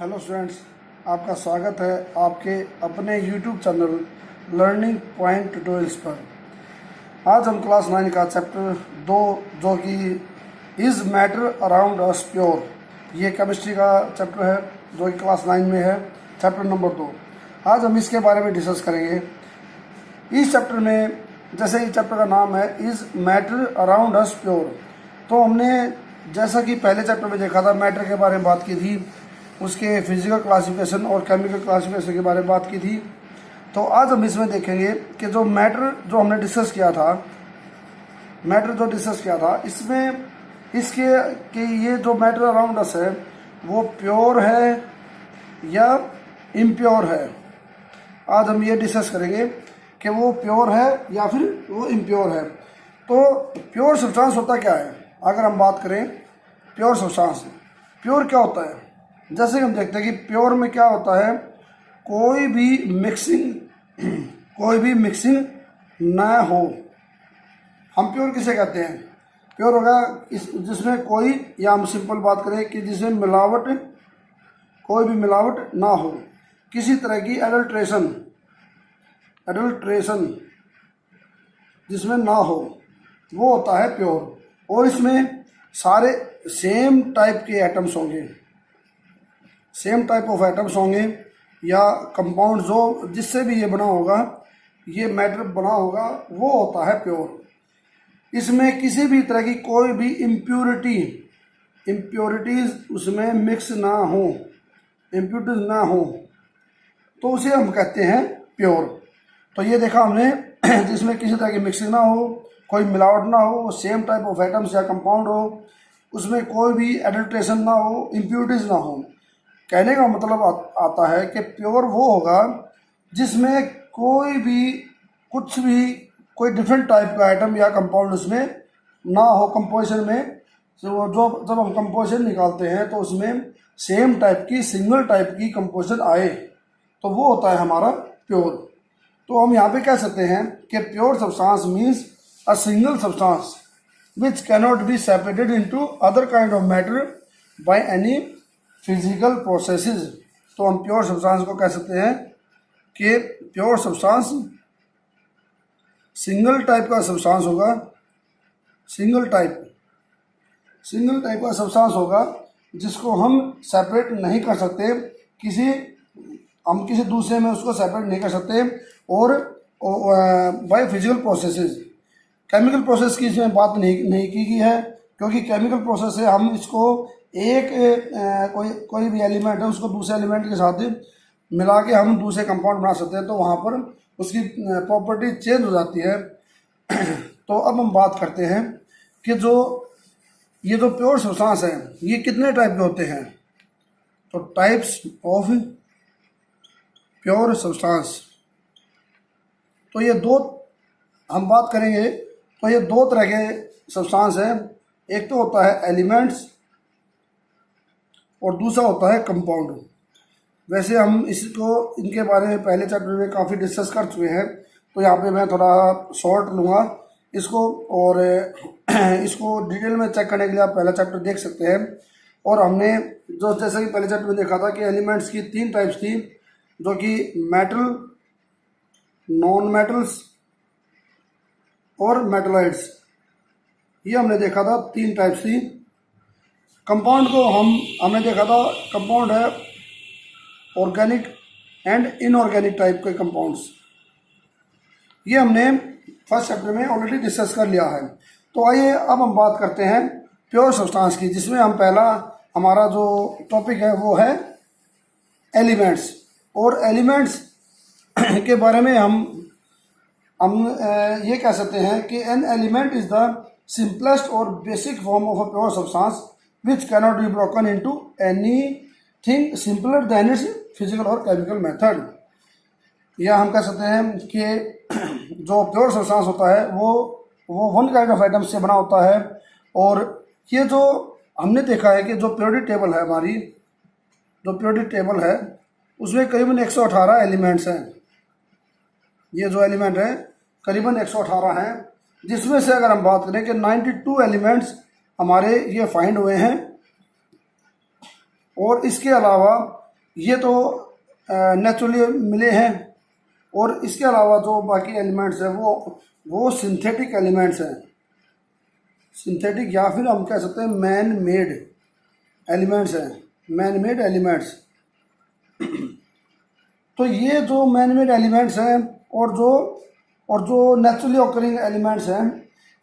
Hello students, आपका स्वागत है आपके अपने YouTube channel learning point tutorials पर। आज हम क्लास 9 का चैप्टर 2 जो कि is matter around us pure, ये केमिस्ट्री का चैप्टर है जो कि क्लास 9 में है, चैप्टर नंबर 2। आज हम इसके बारे में डिस्कस करेंगे। इस चैप्टर में, जैसे इस चैप्टर का नाम है is matter around us pure, तो हमने जैसा कि पहले चैप्टर में देखा था मैटर के बारे में बात की थी, उसके फिजिकल क्लासिफिकेशन और केमिकल क्लासिफिकेशन के बारे में बात की थी। तो आज हम इसमें देखेंगे कि जो मैटर जो हमने डिस्कस किया था, इसमें इसके कि ये जो मैटर अराउंड अस है वो प्योर है या इम्प्योर है। आज हम ये डिस्कस करेंगे कि वो प्योर है या फिर वो इम्प्योर है। तो प्योर सब्सटेंस होता क्या है? अगर हम बात करें प्योर सब्सटेंस, प्योर क्या होता है? जैसे हम देखते हैं कि प्योर में क्या होता है, कोई भी मिक्सिंग ना हो। हम प्योर किसे कहते हैं? प्योर होगा जिसमें कोई, या हम सिंपल बात करें कि जिसमें कोई भी मिलावट ना हो, किसी तरह की एडल्ट्रेशन जिसमें ना हो, वो होता है प्योर। और इसमें सारे सेम टाइप के एटम्स होंगे, सेम टाइप ऑफ एटम्स होंगे या कंपाउंड जो जिससे भी ये बना होगा, ये मैटर बना होगा, वो होता है प्योर। इसमें किसी भी तरह की कोई भी इम्प्योरिटीज़ उसमें मिक्स ना हो, इम्प्योरिटीज ना हो, तो उसे हम कहते हैं प्योर। तो ये देखा हमने जिसमें किसी तरह की मिक्सिंग ना हो, कोई मिलावट ना हो, सेम टाइप ऑफ एटम्स या कंपाउंड हो, उसमें कोई भी एडल्ट्रेशन ना हो, इम्प्योरिटीज ना हो। कहने का मतलब आता है कि प्योर वो होगा जिसमें कोई डिफरेंट टाइप का आइटम या कंपाउंड उसमें ना हो। कंपोजिशन में जो जब हम कंपोजिशन निकालते हैं तो उसमें सेम टाइप की, सिंगल टाइप की कंपोजिशन आए, तो वो होता है हमारा प्योर। तो हम यहाँ पे कह सकते हैं कि pure substance means a single substance which cannot be separated into other kind of matter by any physical processes. तो हम प्योर सब्सटेंस को कह सकते हैं कि प्योर सब्सटेंस सिंगल टाइप का सब्सटेंस होगा, सिंगल टाइप का सब्सटेंस होगा जिसको हम सेपरेट नहीं कर सकते, हम किसी दूसरे में उसको सेपरेट नहीं कर सकते। और by physical processes, chemical process की इसमें बात नहीं की गई है, क्योंकि केमिकल प्रोसेस से हम इसको कोई भी एलिमेंट है उसको दूसरे एलिमेंट के साथ मिला के हम दूसरे कंपाउंड बना सकते हैं, तो वहाँ पर उसकी प्रॉपर्टी चेंज हो जाती है। तो अब हम बात करते हैं कि ये जो प्योर सब्सटेंस है ये कितने टाइप के होते हैं। तो टाइप्स ऑफ प्योर सब्सटेंस, तो ये दो हम बात करेंगे। तो ये दो तरह के सब्सटेंस हैं, एक तो होता है एलिमेंट्स और दूसरा होता है कंपाउंड। वैसे हम इनके बारे में पहले चैप्टर में काफ़ी डिस्कस कर चुके हैं, तो यहाँ पे मैं थोड़ा शॉर्ट लूँगा इसको, और इसको डिटेल में चेक करने के लिए आप पहला चैप्टर देख सकते हैं। और हमने जैसे कि पहले चैप्टर में देखा था कि एलिमेंट्स की 3 टाइप्स थी, जो कि मेटल, नॉन मेटल्स और मेटलाइड्स, ये हमने देखा था 3 टाइप्स थी। कंपाउंड को हमने देखा था, कंपाउंड है ऑर्गेनिक एंड इनऑर्गेनिक टाइप के कंपाउंड्स, ये हमने फर्स्ट चैप्टर में ऑलरेडी डिस्कस कर लिया है। तो आइए अब हम बात करते हैं प्योर सब्सटेंस की, जिसमें हमारा जो टॉपिक है वो है एलिमेंट्स। और एलिमेंट्स के बारे में हम ये कह सकते हैं कि an element is the simplest और basic form of a pure substance which cannot be broken into anything simpler than its physical और chemical method। या हम कह सकते हैं कि जो प्योर सब्सटेंस होता है वो वन काइंड ऑफ आइटम्स से बना होता है। और ये जो हमने देखा है कि जो प्योरिटी टेबल है हमारी, जो प्योरिटी टेबल है उसमें करीबन 118 एलिमेंट्स हैं। ये जो एलिमेंट है करीबन 118 हैं, जिसमें से अगर हम बात करें कि 92 एलिमेंट्स हमारे ये फाइंड हुए हैं। और इसके अलावा ये तो नेचुरली मिले हैं। और इसके अलावा जो बाकी एलिमेंट्स हैं वो सिंथेटिक एलिमेंट्स हैं, सिंथेटिक या फिर हम कह सकते हैं मैन मेड एलिमेंट्स हैं, मैन मेड एलिमेंट्स। तो ये जो मैन मेड एलिमेंट्स हैं और जो नेचुरली ऑकरिंग एलिमेंट्स हैं,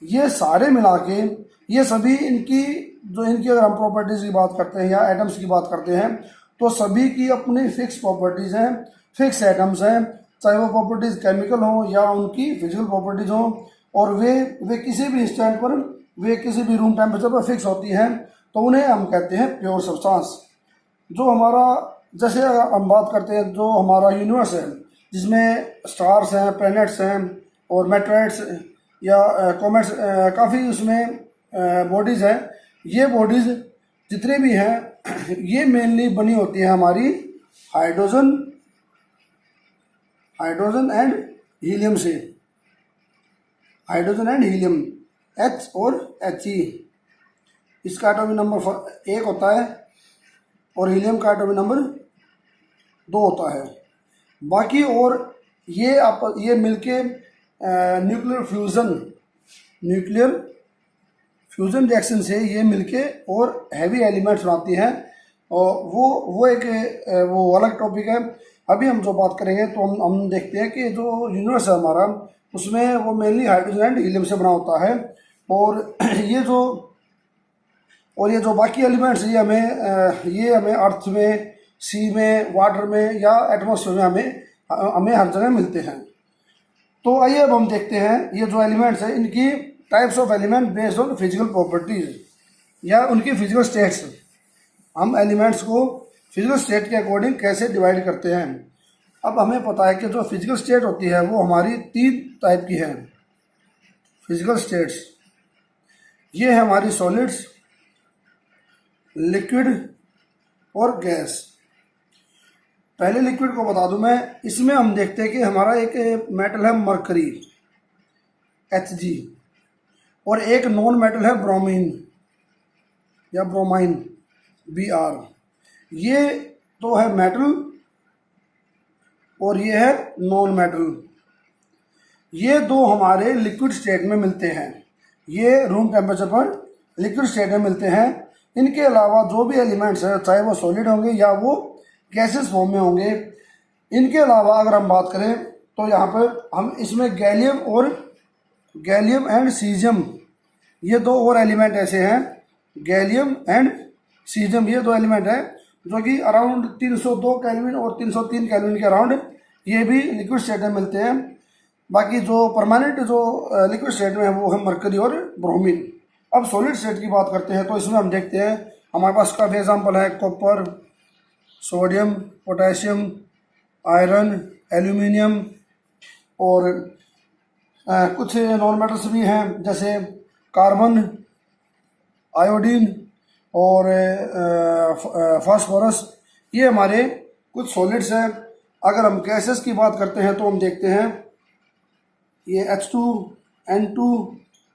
ये सारे मिला के ये सभी इनकी अगर हम प्रॉपर्टीज़ की बात करते हैं या एटम्स की बात करते हैं तो सभी की अपनी फिक्स प्रॉपर्टीज़ हैं, फिक्स एटम्स हैं, चाहे वो प्रॉपर्टीज़ केमिकल हो या उनकी फिजिकल प्रॉपर्टीज़ हो। और वे किसी भी इंस्टेंट पर, वे किसी भी रूम टेम्परेचर पर फिक्स होती हैं, तो उन्हें हम कहते हैं प्योर सब्सटेंस। जो हमारा, जैसे हम बात करते हैं जो हमारा यूनिवर्स है जिसमें स्टार्स हैं, प्लैनेट्स हैं और मेटेराइड्स या कॉमेट्स, काफ़ी उसमें बॉडीज़ हैं। ये बॉडीज़ जितने भी हैं ये मेनली बनी होती है हमारी हाइड्रोजन एंड हीलियम से, हाइड्रोजन एंड हीलियम, H और He। इसका एटॉमिक नंबर 1 होता है और हीलियम का एटॉमिक नंबर 2 होता है। बाकी और ये मिलके न्यूक्लियर फ्यूज़न रिएक्शन से ये मिलके और हैवी एलिमेंट्स बनाती हैं। और वो एक वो अलग टॉपिक है। अभी हम जो बात करेंगे तो हम देखते हैं कि जो यूनिवर्स है हमारा उसमें वो मेनली हाइड्रोजन एंड हीलियम से बना होता है। और ये जो बाकी एलिमेंट्स ये हमें अर्थ में, सी में, वाटर में या एटमॉस्फेयर में हमें हर जगह मिलते हैं। तो आइए अब हम देखते हैं ये जो एलिमेंट्स हैं इनकी types of element based on physical properties या उनकी फिजिकल स्टेट्स। हम एलिमेंट्स को फिजिकल स्टेट के अकॉर्डिंग कैसे डिवाइड करते हैं। अब हमें पता है कि जो फिजिकल स्टेट होती है वो हमारी 3 टाइप की है फिजिकल स्टेट्स। ये है हमारी सॉलिड्स, लिक्विड और गैस। पहले लिक्विड को बता दूं मैं, इसमें हम देखते हैं कि हमारा एक मेटल है मरकरी Hg और एक नॉन मेटल है ब्रोमीन या ब्रोमाइन Br। ये तो है मेटल और ये है नॉन मेटल। ये दो हमारे लिक्विड स्टेट में मिलते हैं, ये रूम टेम्परेचर पर लिक्विड स्टेट में मिलते हैं। इनके अलावा जो भी एलिमेंट्स हैं चाहे वो सॉलिड होंगे या वो गैसेस फॉर्म में होंगे। इनके अलावा अगर हम बात करें तो यहाँ पर हम इसमें गैलियम एंड सीजियम, ये दो और एलिमेंट ऐसे हैं, गैलियम एंड सीजियम। ये दो एलिमेंट हैं जो कि अराउंड 302 केल्विन और 303 केल्विन के अराउंड ये भी लिक्विड स्टेट में मिलते हैं। बाकी जो परमानेंट जो लिक्विड स्टेट में है वो है मरकरी और ब्रोमीन। अब सॉलिड स्टेट की बात करते हैं तो इसमें हम देखते हैं हमारे पास काफ़ी एग्जाम्पल है, copper, sodium, potassium, iron, aluminium और कुछ नॉन मेटल्स भी हैं जैसे कार्बन, आयोडीन और फास्फोरस। ये हमारे कुछ सॉलिड्स हैं। अगर हम गैसेस की बात करते हैं तो हम देखते हैं ये H2, N2,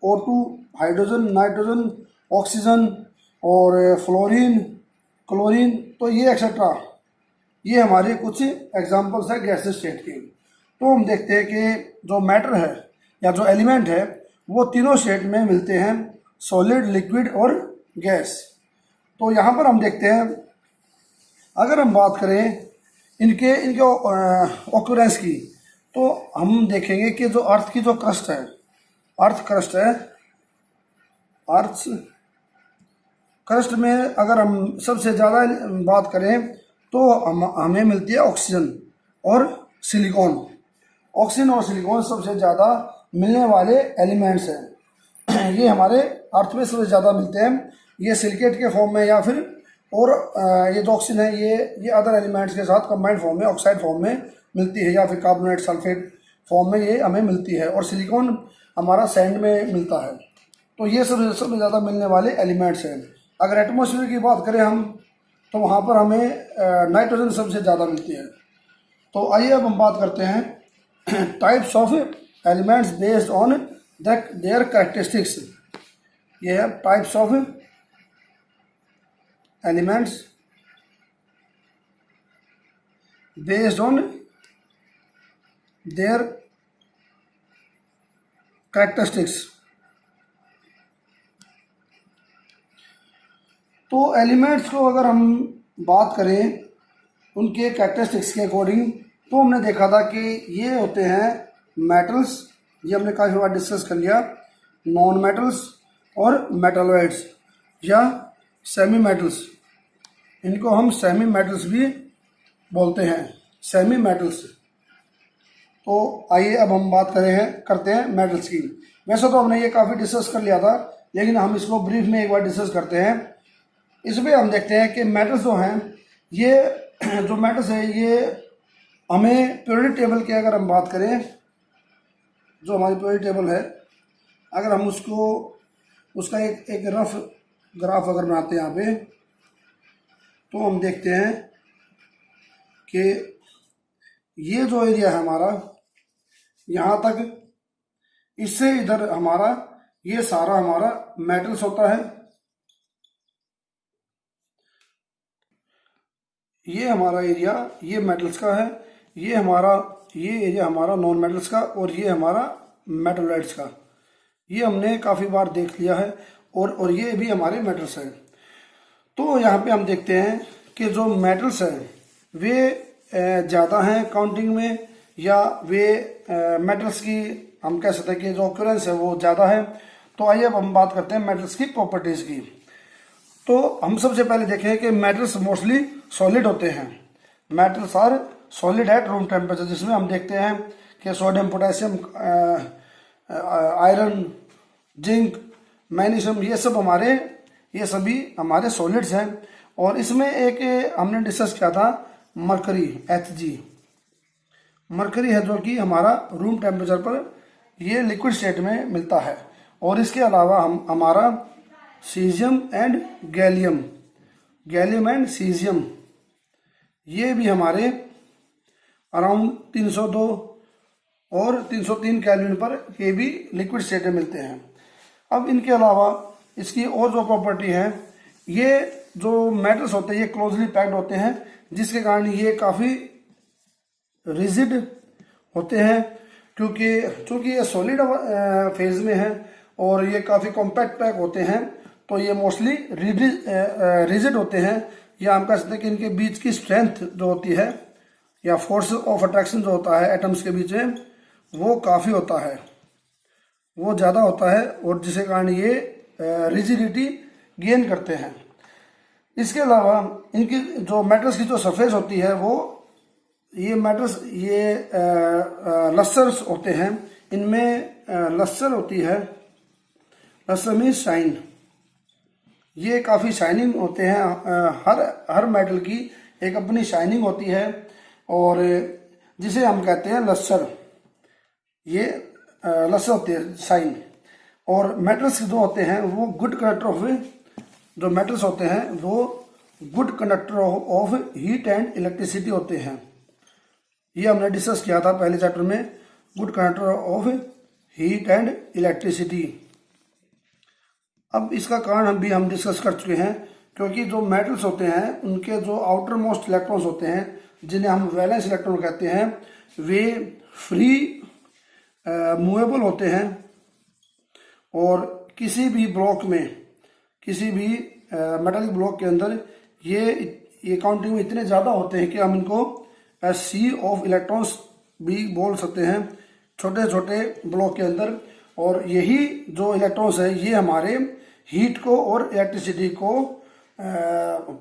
O2, hydrogen, nitrogen, oxygen और फ्लोरीन, क्लोरीन। तो ये एक्सेट्रा, ये हमारे कुछ एग्जांपल्स हैं गैसेस स्टेट के। तो हम देखते हैं कि जो मैटर है या जो एलिमेंट है वो तीनों स्टेट में मिलते हैं, सॉलिड, लिक्विड और गैस। तो यहाँ पर हम देखते हैं अगर हम बात करें इनके ऑक्यूरेंस की तो हम देखेंगे कि जो अर्थ की जो क्रस्ट है, अर्थ क्रस्ट में अगर हम सबसे ज़्यादा बात करें तो हमें मिलती है ऑक्सीजन और सिलिकॉन। ऑक्सीजन और सिलिकॉन सबसे ज़्यादा मिलने वाले एलिमेंट्स हैं। ये हमारे अर्थ में सबसे ज़्यादा मिलते हैं। ये सिलिकेट के फॉर्म में या फिर और ये जो ऑक्सीजन है ये अदर एलिमेंट्स के साथ कंबाइंड फॉर्म में, ऑक्साइड फॉर्म में मिलती है या फिर कार्बोनेट, सल्फेट फॉर्म में ये हमें मिलती है। और सिलिकॉन हमारा सैंड में मिलता है। तो ये सबसे ज़्यादा मिलने वाले एलिमेंट्स हैं। अगर एटमॉस्फेयर की बात करें हम तो वहाँ पर हमें नाइट्रोजन सबसे ज़्यादा मिलती है। तो आइए अब हम बात करते हैं types of elements based on their characteristics. ये है types of elements based on their characteristics. तो एलिमेंट्स को अगर हम बात करें उनके कैरेक्टरिस्टिक्स के अकॉर्डिंग, तो हमने देखा था कि ये होते हैं मेटल्स, ये हमने काफ़ी बार डिस्कस कर लिया, नॉन मेटल्स और मेटलॉइड्स या सेमी मेटल्स, इनको हम सेमी मेटल्स भी बोलते हैं, सेमी मेटल्स। तो आइए अब हम बात करते हैं मेटल्स की। वैसे तो हमने ये काफ़ी डिस्कस कर लिया था, लेकिन हम इसको ब्रीफ में एक बार डिस्कस करते हैं। इसमें हम देखते हैं कि मेटल्स जो हैं, ये जो मेटल्स है ये हमें पीरियोडिक टेबल की अगर हम बात करें, जो हमारी पीरियोडिक टेबल है, अगर हम उसका एक रफ ग्राफ अगर बनाते हैं यहाँ पे, तो हम देखते हैं कि ये जो एरिया है हमारा, यहाँ तक, इससे इधर हमारा ये सारा हमारा मेटल्स होता है, ये हमारा एरिया ये मेटल्स का है, ये एरिया हमारा नॉन मेटल्स का, और ये हमारा मेटलॉइड्स का। ये हमने काफ़ी बार देख लिया है, और ये भी हमारे मेटल्स हैं। तो यहाँ पे हम देखते हैं कि जो मेटल्स हैं वे ज़्यादा हैं काउंटिंग में, या वे मेटल्स की हम कह सकते हैं कि जो ऑक्यूरेंस है वो ज़्यादा है। तो आइए अब हम बात करते हैं मेटल्स की प्रॉपर्टीज़ की। तो हम सबसे पहले देखें कि मेटल्स मोस्टली सॉलिड होते हैं। Metals are solid at room temperature, जिसमें हम देखते हैं कि sodium, potassium, iron, zinc, magnesium, ये सभी हमारे सॉलिड्स हैं। और इसमें एक हमने डिस्कस किया था मरकरी, Hg, मरकरी है, जो कि हमारा रूम टेम्परेचर पर ये लिक्विड स्टेट में मिलता है। और इसके अलावा हमारा caesium and gallium and caesium, ये भी हमारे अराउंड 302 और 303 केल्विन पर ये भी लिक्विड स्टेट में मिलते हैं। अब इनके अलावा इसकी और जो प्रॉपर्टी है, ये जो मेटल्स होते हैं ये क्लोजली पैक्ड होते हैं, जिसके कारण ये काफ़ी रिजिड होते हैं, क्योंकि ये सॉलिड फेज में है और ये काफ़ी कॉम्पैक्ट पैक होते हैं, तो ये मोस्टली रिजिड होते हैं। या हम कह सकते हैं कि इनके बीच की स्ट्रेंथ जो होती है, या फोर्स ऑफ अट्रैक्शन जो होता है एटम्स के बीच में, वो काफ़ी होता है, वो ज़्यादा होता है, और जिसके कारण ये रिजिडिटी गेन करते हैं। इसके अलावा इनकी जो मेटल्स की जो सरफेस होती है, वो ये मेटल्स ये लस्टर्स होते हैं, इनमें लस्टर होती है, लस्टर मीन शाइन, ये काफ़ी शाइनिंग होते हैं। हर मेटल की एक अपनी शाइनिंग होती है, और जिसे हम कहते हैं लस्टर, ये लस्टर होती है शाइन। और मेटल्स जो होते हैं वो good conductor of heat and electricity होते हैं। ये हमने डिस्कस किया था पहले चैप्टर में, good conductor of heat and electricity. अब इसका कारण हम डिस्कस कर चुके हैं, क्योंकि जो मेटल्स होते हैं उनके जो आउटर मोस्ट इलेक्ट्रॉन्स होते हैं, जिन्हें हम वैलेंस इलेक्ट्रॉन कहते हैं, वे फ्री मूवेबल होते हैं, और किसी भी ब्लॉक में, किसी भी मेटलिक ब्लॉक के अंदर ये काउंटिंग में इतने ज़्यादा होते हैं कि हम इनको सी ऑफ इलेक्ट्रॉन्स भी बोल सकते हैं, छोटे छोटे ब्लॉक के अंदर। और यही जो इलेक्ट्रॉन्स है ये हमारे हीट को और इलेक्ट्रिसिटी को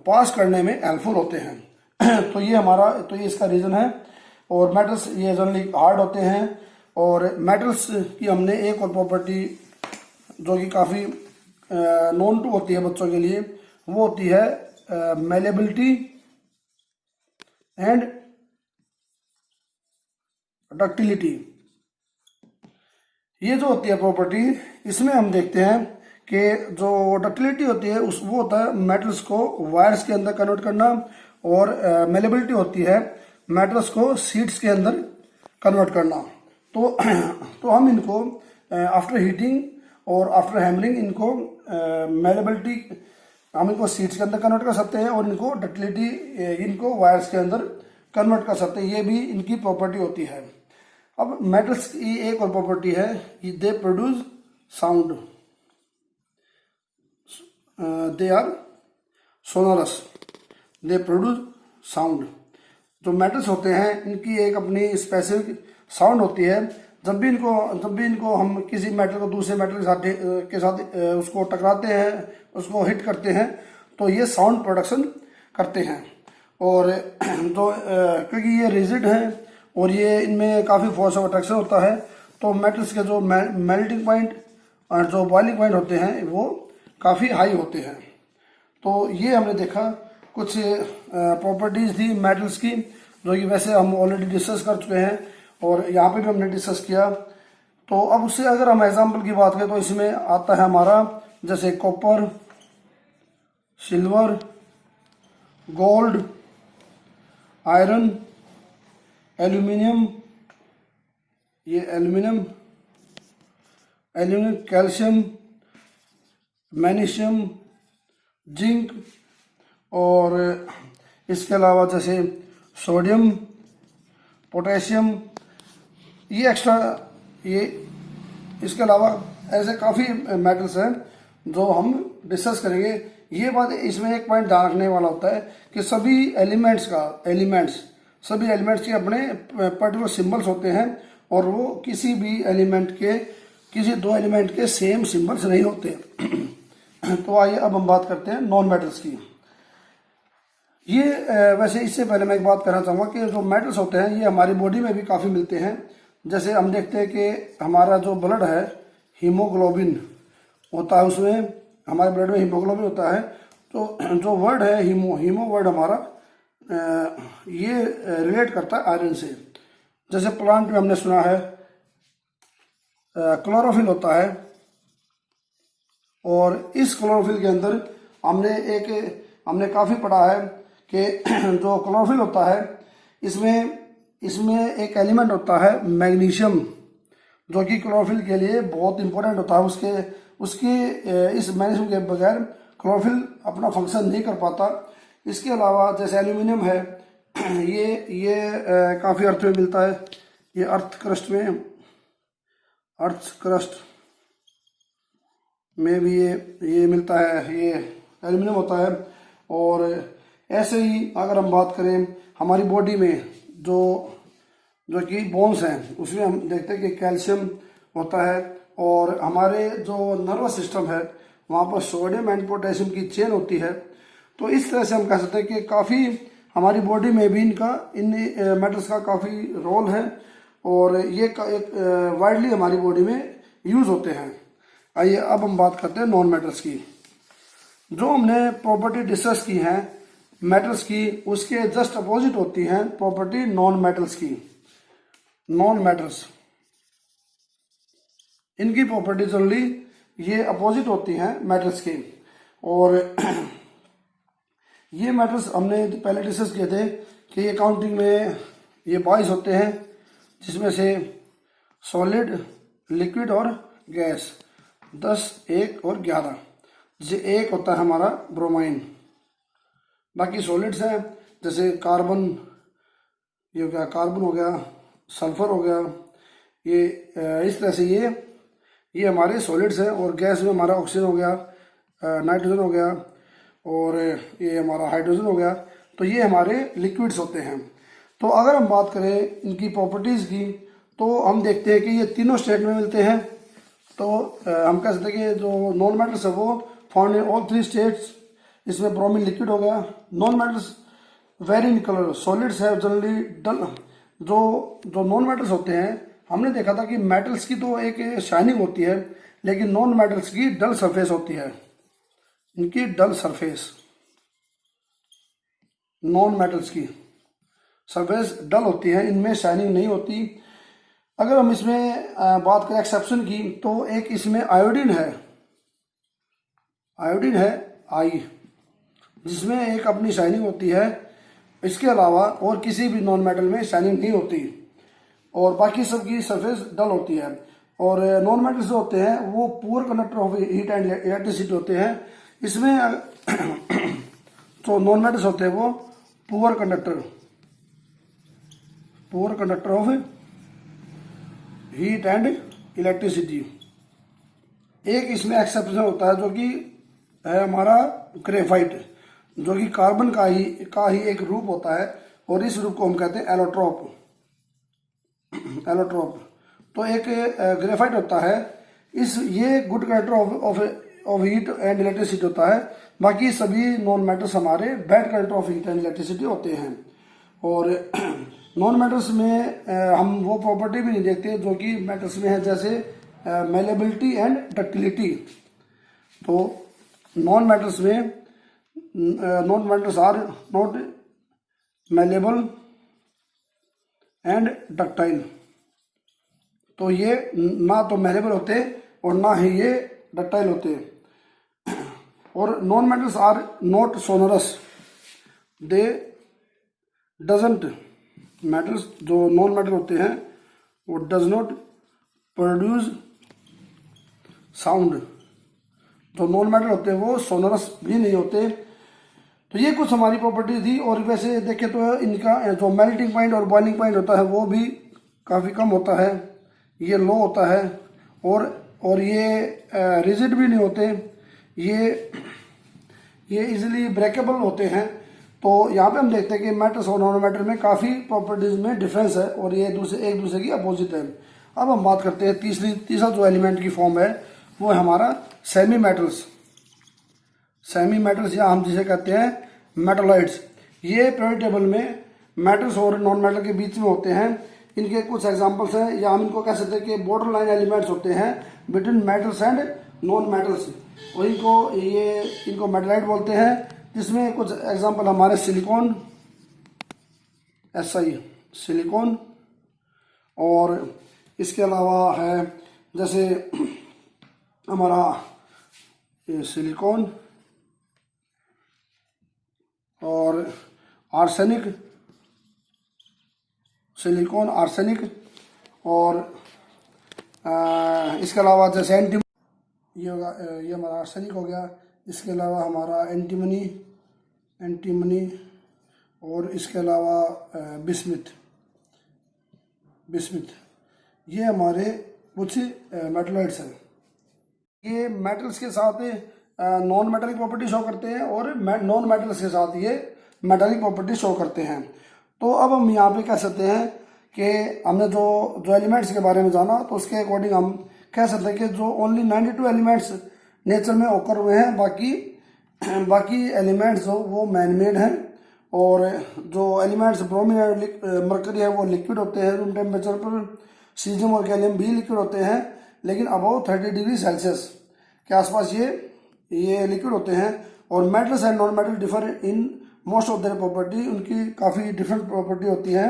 पास करने में हेल्पफुल होते हैं। तो ये इसका रीज़न है। और मेटल्स ये जनरली हार्ड होते हैं। और मेटल्स की हमने एक और प्रॉपर्टी जो कि काफ़ी नोन टू होती है बच्चों के लिए, वो होती है मेलेबिलिटी एंड डक्टिलिटी। ये जो होती है प्रॉपर्टी, इसमें हम देखते हैं कि जो डक्टिलिटी होती है वो होता है मेटल्स को वायर्स के अंदर कन्वर्ट करना, और मेलेबिलिटी होती है मेटल्स को शीट्स के अंदर कन्वर्ट करना। तो हम इनको आफ्टर हीटिंग और आफ्टर हैमरिंग इनको मेलेबिलिटी हम इनको शीट्स के अंदर कन्वर्ट कर सकते हैं, और इनको डक्टिलिटी इनको वायर्स के अंदर कन्वर्ट कर सकते हैं, ये भी इनकी प्रॉपर्टी होती है। अब मेटल्स की एक और प्रॉपर्टी है, they produce sound, they are sonorous, they produce sound. जो मेटल्स होते हैं इनकी एक अपनी स्पेसिफिक साउंड होती है। जब भी इनको हम किसी मेटल को दूसरे मेटल के साथ उसको टकराते हैं, उसको हिट करते हैं, तो ये साउंड प्रोडक्शन करते हैं। और जो क्योंकि ये रिजिड है और ये इनमें काफ़ी फोर्स ऑफ अट्रैक्शन होता है, तो मेटल्स के जो मेल्टिंग पॉइंट और जो बॉइलिंग पॉइंट होते हैं वो काफ़ी हाई होते हैं। तो ये हमने देखा कुछ प्रॉपर्टीज थी मेटल्स की, जो कि वैसे हम ऑलरेडी डिस्कस कर चुके हैं और यहाँ पे भी हमने डिस्कस किया। तो अब उससे अगर हम एग्जांपल की बात करें तो इसमें आता है हमारा जैसे copper, silver, gold, iron, aluminium, ये एल्यूमिनियम, कैल्शियम, मैग्नीशियम, जिंक, और इसके अलावा जैसे सोडियम, पोटेशियम, ये एक्स्ट्रा, ये इसके अलावा ऐसे काफ़ी मेटल्स हैं जो हम डिस्कस करेंगे। ये बात इसमें एक पॉइंट ध्यान रखने वाला होता है कि सभी एलिमेंट्स के अपने पर्टिकुलर सिंबल्स होते हैं और वो किसी दो एलिमेंट के सेम सिंबल्स नहीं होते। तो आइए अब हम बात करते हैं नॉन मेटल्स की। ये वैसे इससे पहले मैं एक बात कहना चाहूँगा कि जो मेटल्स होते हैं ये हमारी बॉडी में भी काफ़ी मिलते हैं। जैसे हम देखते हैं कि हमारा जो ब्लड है, हीमोग्लोबिन होता है, उसमें हमारे ब्लड में हीमोग्लोबिन होता है। तो जो वर्ड है हीमो वर्ड हमारा ये रिलेट करता है आयरन से। जैसे प्लांट में हमने सुना है क्लोरोफिल होता है, और इस क्लोरोफिल के अंदर हमने काफ़ी पढ़ा है कि जो क्लोरोफिल होता है इसमें एक एलिमेंट होता है मैग्नीशियम, जो कि क्लोरोफिल के लिए बहुत इंपॉर्टेंट होता है। इस मैग्नीशियम के बगैर क्लोरोफिल अपना फंक्शन नहीं कर पाता। इसके अलावा जैसे एल्यूमिनियम है, ये काफ़ी अर्थ में मिलता है। ये अर्थ क्रस्ट में भी ये मिलता है, ये एल्यूमिनियम होता है। और ऐसे ही अगर हम बात करें हमारी बॉडी में जो कि बोन्स हैं, उसमें हम देखते हैं कि कैल्शियम होता है। और हमारे जो नर्वस सिस्टम है वहाँ पर सोडियम एंड पोटेशियम की चेन होती है। तो इस तरह से हम कह सकते हैं कि काफ़ी हमारी बॉडी में भी इन मेटल्स का काफ़ी रोल है और ये एक वाइडली हमारी बॉडी में यूज़ होते हैं। आइए अब हम बात करते हैं नॉन मेटल्स की। जो हमने प्रॉपर्टी डिस्कस की हैं मेटल्स की, उसके जस्ट अपोजिट होती हैं प्रॉपर्टी नॉन मेटल्स की। नॉन मेटल्स इनकी प्रॉपर्टी जनरली ये अपोजिट होती हैं मेटल्स की। और ये मेटल्स हमने पहले डिस्कस किए थे कि ये काउंटिंग में ये 22 होते हैं, जिसमें से सॉलिड, लिक्विड और गैस 10, 1 और 11। जैसे एक होता है हमारा ब्रोमाइन। बाकी सॉलिड्स हैं जैसे कार्बन, ये हो गया कार्बन, हो गया सल्फर, हो गया ये इस तरह से ये हमारे सॉलिड्स हैं। और गैस में हमारा ऑक्सीजन हो गया, नाइट्रोजन हो गया और ये हमारा हाइड्रोजन हो गया। तो ये हमारे लिक्विड्स होते हैं। तो अगर हम बात करें इनकी प्रॉपर्टीज़ की तो हम देखते हैं कि ये तीनों स्टेट में मिलते हैं। तो हम कह सकते हैं कि जो नॉन मेटल्स है वो फाउंड इन ऑल 3 स्टेट्स। इसमें ब्रोमीन लिक्विड हो गया। Non metals very in colour, solids है जनरली डल। जो नॉन मेटल्स होते हैं, हमने देखा था कि मेटल्स की तो एक शाइनिंग होती है, लेकिन नॉन मेटल्स की डल सरफेस होती है। इनकी डल सरफेस, नॉन मेटल्स की सरफेस डल होती है, इनमें शाइनिंग नहीं होती। अगर हम इसमें बात करें एक्सेप्शन की तो एक इसमें आयोडीन है आई, जिसमें एक अपनी शाइनिंग होती है। इसके अलावा और किसी भी नॉन मेटल में शाइनिंग नहीं होती और बाकी सब की सरफेस डल होती है। और नॉन मेटल्स जो होते हैं वो poor conductor of heat and electricity होते हैं। इसमें जो नॉन मेटल्स होते हैं वो poor conductor poor conductor of heat and electricity. एक इसमें एक्सेप्शन होता है जो कि है हमारा ग्रेफाइट, जो कि कार्बन का ही एक रूप होता है, और इस रूप को हम कहते हैं एलोट्रोप। एलोट्रोप तो एक ग्रेफाइट होता है, ये good conductor of heat and electricity होता है। बाकी सभी नॉन मेटल्स हमारे bad conductor of heat and electricity होते हैं। और नॉन मेटल्स में हम वो प्रॉपर्टी भी नहीं देखते जो कि मेटल्स में है, जैसे मेलेबिलिटी एंड डक्टिलिटी। तो नॉन मेटल्स में non metals are not malleable and ductile. तो ये ना तो मेलेबल होते और ना ही ये डक्टाइल होते। और non metals are not sonorous, they doesn't, metals जो नॉन मेटल होते हैं वो डज नॉट प्रोड्यूस साउंड। जो नॉन मेटल होते हैं वो सोनरस भी नहीं होते। तो ये कुछ हमारी प्रॉपर्टी थी। और वैसे देखें तो इनका जो मेल्टिंग पॉइंट और बॉइलिंग पॉइंट होता है वो भी काफ़ी कम होता है, ये लो होता है। और ये रिजिड भी नहीं होते, ये इजीली ब्रेकेबल होते हैं। तो यहाँ पे हम देखते हैं कि मेटल्स और नॉन मेटल में काफ़ी प्रॉपर्टीज में डिफरेंस है और ये एक दूसरे की अपोजिट है। अब हम बात करते हैं तीसरा जो एलिमेंट की फॉर्म है वो है हमारा सेमी मेटल्स। सेमी मेटल्स या हम जिसे कहते हैं मेटलॉइड्स, ये पीरियोडिक टेबल में मेटल्स और नॉन मेटल के बीच में होते हैं। इनके कुछ एग्जांपल्स हैं, या हम इनको कह सकते हैं कि बॉर्डर लाइन एलिमेंट्स होते हैं between metals and non metals, और इनको मेटलाइट बोलते हैं। जिसमें कुछ एग्जांपल हमारे सिलिकॉन, SI सिलिकॉन, और इसके अलावा है जैसे हमारा सिलिकॉन और आर्सेनिक, सिलिकॉन आर्सेनिक, और इसके अलावा जैसे ये हमारा आर्सेनिक हो गया। इसके अलावा हमारा एंटीमनी और इसके अलावा बिस्मिथ, ये हमारे कुछ मेटलॉइड्स हैं। ये मेटल्स के साथ नॉन मेटलिक प्रॉपर्टी शो करते हैं और नॉन मेटल्स के साथ ये मेटालिक प्रॉपर्टी शो करते हैं। तो अब हम यहाँ पे कह सकते हैं कि हमने जो एलिमेंट्स के बारे में जाना, तो उसके अकॉर्डिंग हम कह सकते हैं कि जो ओनली 92 एलिमेंट्स नेचर में ओकर हुए हैं, बाकी एलिमेंट्स जो वो मैनमेड हैं। और जो एलिमेंट्स ब्रोमीन और मरकरी है वो लिक्विड होते हैं रूम टेम्परेचर पर। सीजियम और गैलियम भी लिक्विड होते हैं, लेकिन अबव 30 डिग्री सेल्सियस के आसपास ये लिक्विड होते हैं। और metals and non metal differ in most of their property, उनकी काफ़ी डिफरेंट प्रॉपर्टी होती है।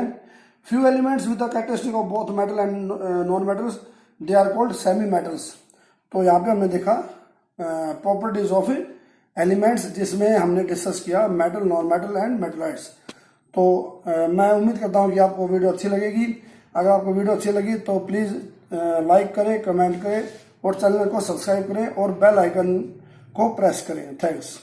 Few elements with the characteristic of both metal and non metals, they are called semi metals. तो यहाँ पे हमने देखा प्रॉपर्टीज ऑफ एलिमेंट्स, जिसमें हमने डिस्कस किया metal, non metal and metalloids. तो मैं उम्मीद करता हूँ कि आपको वीडियो अच्छी लगेगी। अगर आपको वीडियो अच्छी लगी तो प्लीज़ लाइक करें, कमेंट करें और चैनल को सब्सक्राइब करें और बेल आइकन को प्रेस करें। थैंक्स।